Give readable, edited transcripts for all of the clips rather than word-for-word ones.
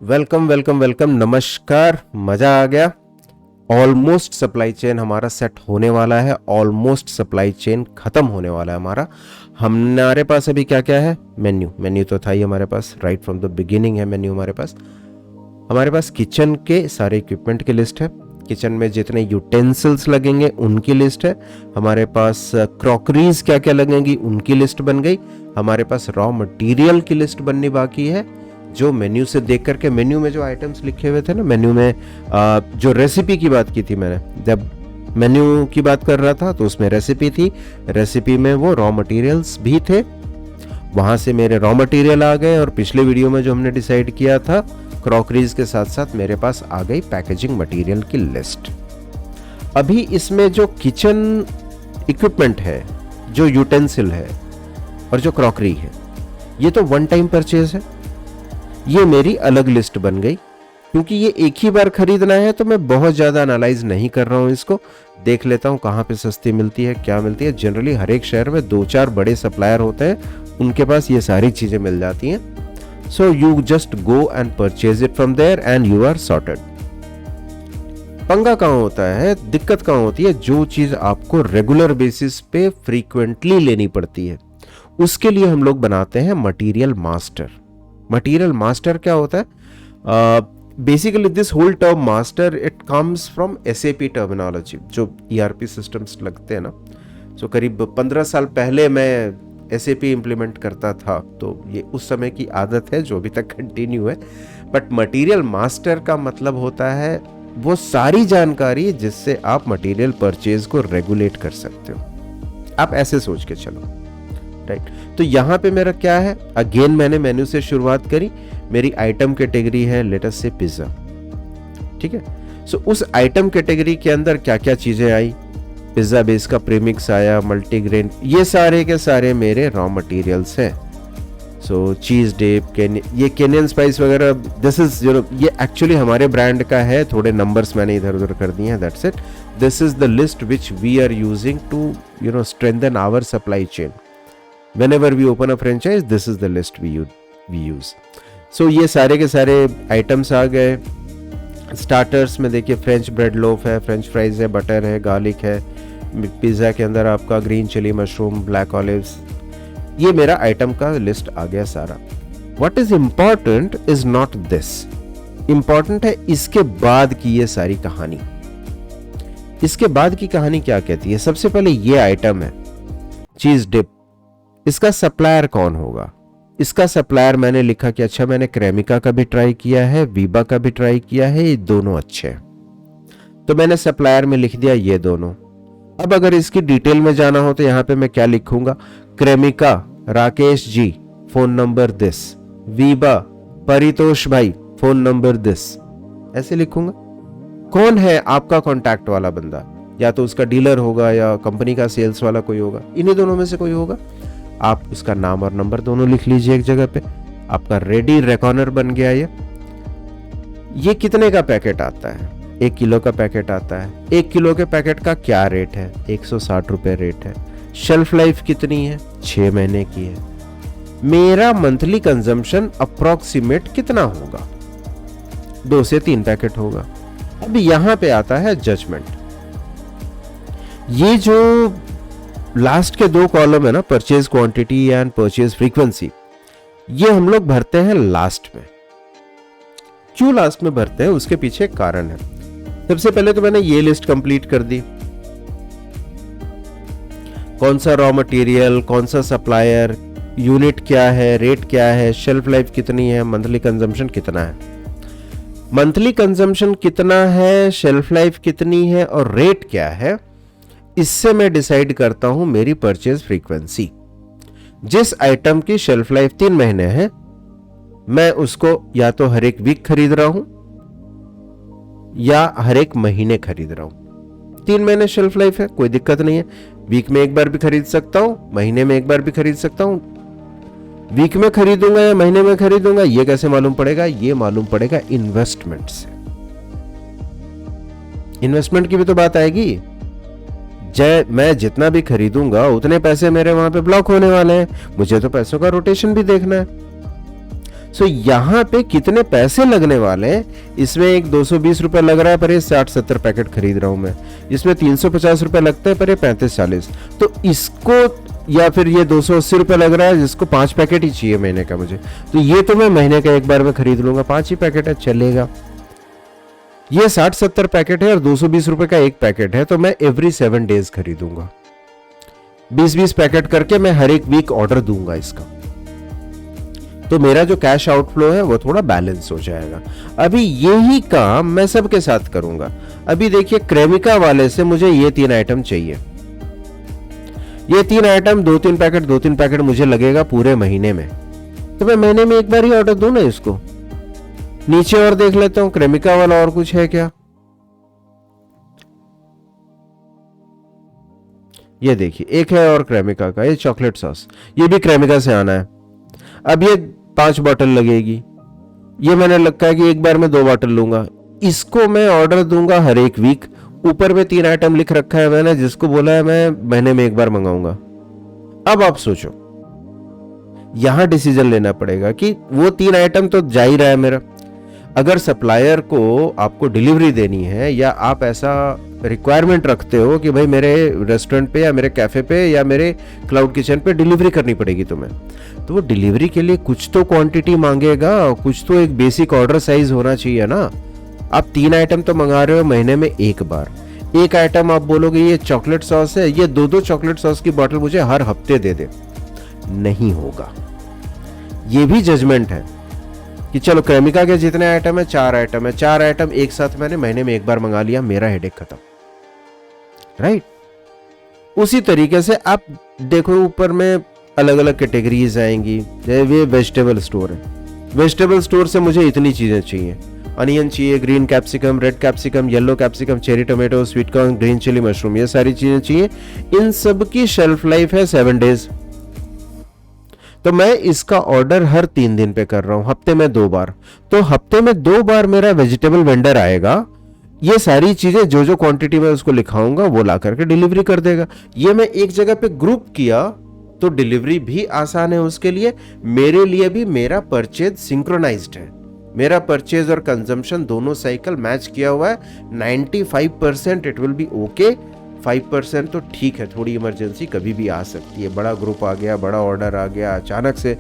Welcome welcome welcome, नमस्कार। मजा आ गया। ऑलमोस्ट सप्लाई चेन हमारा सेट होने वाला है, ऑलमोस्ट सप्लाई चेन खत्म होने वाला है हमारा। हमारे पास अभी क्या क्या है? मेन्यू तो था ही हमारे पास, राइट फ्रॉम द बिगिनिंग है मेन्यू हमारे पास किचन के सारे इक्विपमेंट की लिस्ट है, किचन में जितने यूटेंसिल्स लगेंगे उनकी लिस्ट है, हमारे पास क्रॉकरीज क्या क्या लगेंगी उनकी लिस्ट बन गई, हमारे पास रॉ मटेरियल की लिस्ट बननी बाकी है। जो मेन्यू से देख करके, मेन्यू में जो आइटम्स लिखे हुए थे ना, मेन्यू में जो रेसिपी की बात की थी मैंने, जब मेन्यू की बात कर रहा था तो उसमें रेसिपी थी, रेसिपी में वो रॉ मटेरियल्स भी थे, वहां से मेरे रॉ मटेरियल आ गए। और पिछले वीडियो में जो हमने डिसाइड किया था क्रॉकरीज के साथ साथ मेरे पास आ गई पैकेजिंग मटेरियल की लिस्ट। अभी इसमें जो किचन इक्विपमेंट है, जो यूटेंसिल है और जो क्रॉकरी है, ये तो वन टाइम परचेज है, ये मेरी अलग लिस्ट बन गई। क्योंकि ये एक ही बार खरीदना है तो मैं बहुत ज़्यादा एनालाइज नहीं कर रहा हूँ, इसको देख लेता हूँ कहाँ पे सस्ती मिलती है, क्या मिलती है। जनरली हर एक शहर में 2-4 बड़े सप्लायर होते हैं, उनके पास ये सारी चीज़ें मिल जाती हैं। So you just go and purchase it from there and you are sorted. पंगा कहाँ होता है, दिक्कत कहाँ होती है? जो चीज़ आपको रेगुलर बेसिस पे फ्रीक्वेंटली लेनी पड़ती है, उसके लिए हम लोग बनाते हैं मटीरियल मास्टर। मटीरियल मास्टर क्या होता है? Basically this whole term master it comes from SAP terminology, जो ERP सिस्टम्स लगते हैं ना। सो करीब 15 साल पहले मैं SAP इम्प्लीमेंट करता था, तो ये उस समय की आदत है जो अभी तक कंटिन्यू है। बट मटीरियल मास्टर का मतलब होता है वो सारी जानकारी जिससे आप मटीरियल परचेज को रेगुलेट कर सकते हो। आप ऐसे सोच के चलो, राइट। तो यहाँ पे मेरा क्या है? अगेन मैंने मेन्यू से शुरुआत करी, मेरी आइटम कैटेगरी है लेट अस से पिज्जा, ठीक है। सो उस आइटम कैटेगरी के अंदर क्या क्या चीजें आई? पिज्जा बेस का प्रीमिक्स आया, मल्टीग्रेन, ये सारे के सारे मेरे रॉ मटेरियल्स हैं। सो चीज डिप, ये केनियन स्पाइस वगैरह, दिस इज ये एक्चुअली हमारे ब्रांड का है, थोड़े नंबर्स मैंने इधर उधर कर दिए हैं, that's it. This is the list which we are using to strengthen our supply chain. Whenever we open a franchise, this is the list we use. So ये सारे के सारे आइटम्स आ गए। स्टार्टर्स में देखिए फ्रेंच ब्रेड लोफ है, French fries है, butter है, गार्लिक है, पिज़्ज़ा के अंदर आपका green chilli mushroom, black olives, ये मेरा आइटम का लिस्ट आ गया सारा। What is important is not this. Important है इसके बाद की ये सारी कहानी। इसके बाद की कहानी क्या कहती है? सबसे पहले ये आइटम है चीज डिप, इसका सप्लायर कौन होगा? इसका सप्लायर मैंने लिखा कि अच्छा, मैंने क्रेमिका का भी ट्राई किया है, वीबा का भी ट्राई किया है, ये दोनों अच्छे हैं, तो मैंने सप्लायर में लिख दिया ये दोनों। अब अगर इसकी डिटेल में जाना हो तो यहां पे मैं क्या लिखूंगा? क्रेमिका Rakesh ji, phone number this, वीबा परितोष भाई, फोन नंबर दिस, ऐसे लिखूंगा। कौन है आपका कॉन्टैक्ट वाला बंदा? या तो उसका डीलर होगा या कंपनी का सेल्स वाला कोई होगा, इन्हीं दोनों में से कोई होगा। आप उसका नाम और नंबर दोनों लिख लीजिए एक जगह पे, आपका रेडी रेकॉनर बन गया। ये कितने का पैकेट आता है? 1 किलो का पैकेट आता है। 1 किलो के पैकेट का क्या रेट है? 160 रुपए रेट है। शेल्फ लाइफ कितनी है? 6 महीने की है। मेरा मंथली कंजम्पशन अप्रोक्सीमेट कितना होगा? 2 से 3 पैकेट होगा। अब यहां पे आता है जजमेंट। ये जो लास्ट के 2 कॉलम है ना, purchase quantity and purchase frequency, ये हम लोग भरते हैं लास्ट में। क्यों लास्ट में भरते हैं? उसके पीछे एक कारण है। सबसे पहले तो मैंने ये लिस्ट कंप्लीट कर दी, कौन सा रॉ मटेरियल, कौन सा सप्लायर, यूनिट क्या है, रेट क्या है, शेल्फ लाइफ कितनी है, मंथली कंजम्पशन कितना है। मंथली कंजम्पशन कितना है, शेल्फ लाइफ कितनी है और रेट क्या है, इससे मैं डिसाइड करता हूं मेरी परचेज फ्रीक्वेंसी। जिस आइटम की शेल्फ लाइफ 3 महीने है, मैं उसको या तो हर एक वीक खरीद रहा हूं या हर एक महीने खरीद रहा हूं। 3 महीने शेल्फ लाइफ है, कोई दिक्कत नहीं है, वीक में एक बार भी खरीद सकता हूं, महीने में एक बार भी खरीद सकता हूं। वीक में खरीदूंगा या महीने में खरीदूंगा, ये कैसे मालूम पड़ेगा? ये मालूम पड़ेगा इन्वेस्टमेंट से। इन्वेस्टमेंट की भी तो बात आएगी। मैं जितना भी खरीदूंगा उतने पैसे मेरे वहां पे ब्लॉक होने वाले हैं, मुझे तो पैसों का रोटेशन भी देखना है। सो यहाँ पे कितने पैसे लगने वाले हैं, इसमें एक 220 रुपए लग रहा है पर ये 60-70 पैकेट खरीद रहा हूं मैं, इसमें 350 रुपए लगते हैं पर ये 35-40, तो इसको, या फिर ये 280 रुपए लग रहा है जिसको 5 पैकेट ही चाहिए महीने का मुझे, तो ये तो मैं महीने का एक बार में खरीद लूंगा, 5 ही पैकेट है चलेगा। ये 60-70 पैकेट है और 220 रुपए का एक पैकेट है, तो मैं एवरी 7 डेज खरीदूंगा, 20-20 पैकेट करके मैं हर एक वीक ऑर्डर दूंगा इसका, तो मेरा जो कैश आउटफ्लो है वो थोड़ा बैलेंस हो जाएगा। अभी यही काम मैं सबके साथ करूंगा। अभी देखिए क्रेमिका वाले से मुझे ये 3 आइटम चाहिए, ये 3 आइटम 2-3 पैकेट मुझे लगेगा पूरे महीने में, तो मैं महीने में एक बार ही ऑर्डर दूं ना इसको। नीचे और देख लेता हूं क्रेमिका वाला और कुछ है क्या। ये देखिए एक है और क्रेमिका का, ये चॉकलेट सॉस, ये भी क्रेमिका से आना है। अब ये 5 बॉटल लगेगी, ये मैंने रखा है कि एक बार में 2 बॉटल लूंगा, इसको मैं ऑर्डर दूंगा हर एक वीक। ऊपर में 3 आइटम लिख रखा है मैंने, जिसको बोला है मैं महीने में एक बार मंगाऊंगा। अब आप सोचो, यहां डिसीजन लेना पड़ेगा कि वो 3 आइटम तो जा ही रहा है मेरा। अगर सप्लायर को आपको डिलीवरी देनी है या आप ऐसा रिक्वायरमेंट रखते हो कि भाई मेरे रेस्टोरेंट पे या मेरे कैफे पे या मेरे क्लाउड किचन पे डिलीवरी करनी पड़ेगी तुम्हें, तो वो डिलीवरी के लिए कुछ तो क्वांटिटी मांगेगा, कुछ तो एक बेसिक ऑर्डर साइज होना चाहिए ना। आप 3 आइटम तो मंगा रहे हो महीने में एक बार, एक आइटम आप बोलोगे ये चॉकलेट सॉस है, ये 2-2 चॉकलेट सॉस की बोतल मुझे हर हफ्ते दे दे, नहीं होगा। ये भी जजमेंट है कि चलो क्रेमिका के जितने आइटम है 4 आइटम है, 4 आइटम एक साथ मैंने महीने में एक बार मंगा लिया, मेरा हेडेक खत्म, राइट। उसी तरीके से आप देखो ऊपर में अलग अलग कैटेगरीज आएंगी। ये वेजिटेबल स्टोर है, वेजिटेबल स्टोर से मुझे इतनी चीजें चाहिए, अनियन चाहिए, green capsicum, red capsicum, yellow capsicum, cherry tomato, sweet corn, green chilli mushroom, ये सारी चीजें चाहिए। इन सब की शेल्फ लाइफ है 7 डेज, तो मैं इसका ऑर्डर हर 3 दिन पे कर रहा हूं, हफ्ते में 2 बार, तो हफ्ते में 2 बार मेरा वेजिटेबल वेंडर आएगा, ये सारी चीजें जो जो क्वांटिटी में उसको लिखाऊंगा वो ला करके डिलीवरी कर देगा। ये मैं एक जगह पे ग्रुप किया तो डिलीवरी भी आसान है उसके लिए, मेरे लिए भी मेरा परचेज सिंक्रोनाइज्ड है, मेरा परचेज और कंजम्पशन दोनों साइकिल मैच किया हुआ है। 95% इट विल बी ओके, 5% तो ठीक है, थोड़ी इमरजेंसी कभी भी आ सकती है, बड़ा ग्रुप आ गया, बड़ा ऑर्डर आ गया, अचानक से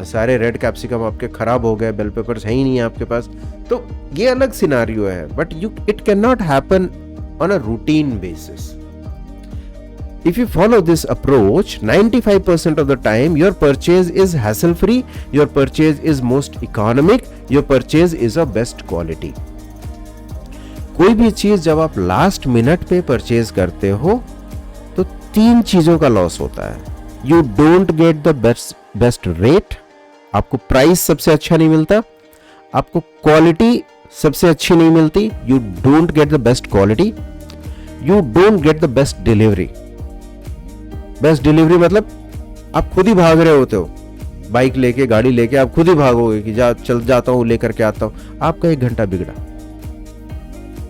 सारे रेड कैप्सिकम आपके खराब हो गए, बेल पेपर्स है ही नहीं आपके पास, तो ये अलग सिनारियो है। But it can not happen on a routine basis. If you follow this approach, 95% of the time your purchase is hassle free, your purchase is most economic, your purchase is of best quality. कोई भी चीज जब आप last minute पे purchase करते हो तो 3 चीजों का लॉस होता है। You don't get the best rate, आपको प्राइस सबसे अच्छा नहीं मिलता, आपको क्वालिटी सबसे अच्छी नहीं मिलती, you don't get the best quality, you don't get the best delivery। Best delivery मतलब आप खुद ही भाग रहे होते हो, बाइक लेके, गाड़ी लेके आप खुद ही भागोगे कि चल जाता हूं, लेकर के आता हूं, आपका 1 घंटा बिगड़ा,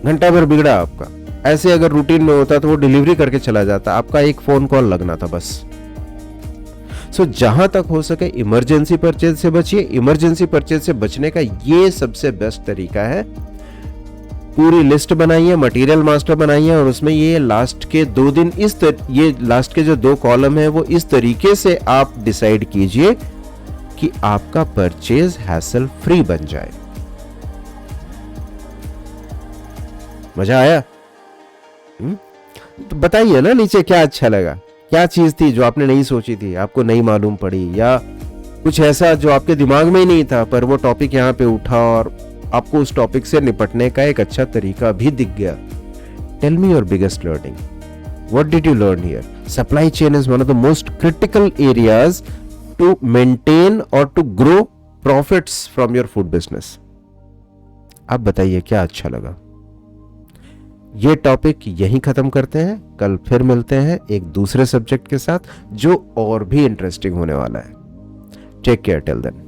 घंटा भर बिगड़ा आपका। ऐसे अगर रूटीन में होता तो वो डिलीवरी करके चला जाता, आपका एक फोन कॉल लगना था बस। सो जहां तक हो सके इमरजेंसी परचेज से बचिए। इमरजेंसी परचेज से बचने का ये सबसे बेस्ट तरीका है, पूरी लिस्ट बनाइए, मटेरियल मास्टर बनाइए और उसमें ये लास्ट के 2 दिन ये लास्ट के जो 2 कॉलम है वो इस तरीके से आप डिसाइड कीजिए कि आपका परचेज हैसल फ्री बन जाए। मजा आया? तो बताइए ना नीचे क्या अच्छा लगा, क्या चीज थी जो आपने नहीं सोची थी, आपको नहीं मालूम पड़ी, या कुछ ऐसा जो आपके दिमाग में ही नहीं था पर वो टॉपिक यहां पे उठा और आपको उस टॉपिक से निपटने का एक अच्छा तरीका भी दिख गया। Tell me your biggest learning, what did you learn here? Supply chain is one of the most critical areas to maintain और to grow profits from your food business. आप बताइए क्या अच्छा लगा। ये टॉपिक यहीं खत्म करते हैं, कल फिर मिलते हैं एक दूसरे सब्जेक्ट के साथ जो और भी इंटरेस्टिंग होने वाला है। Take care till then.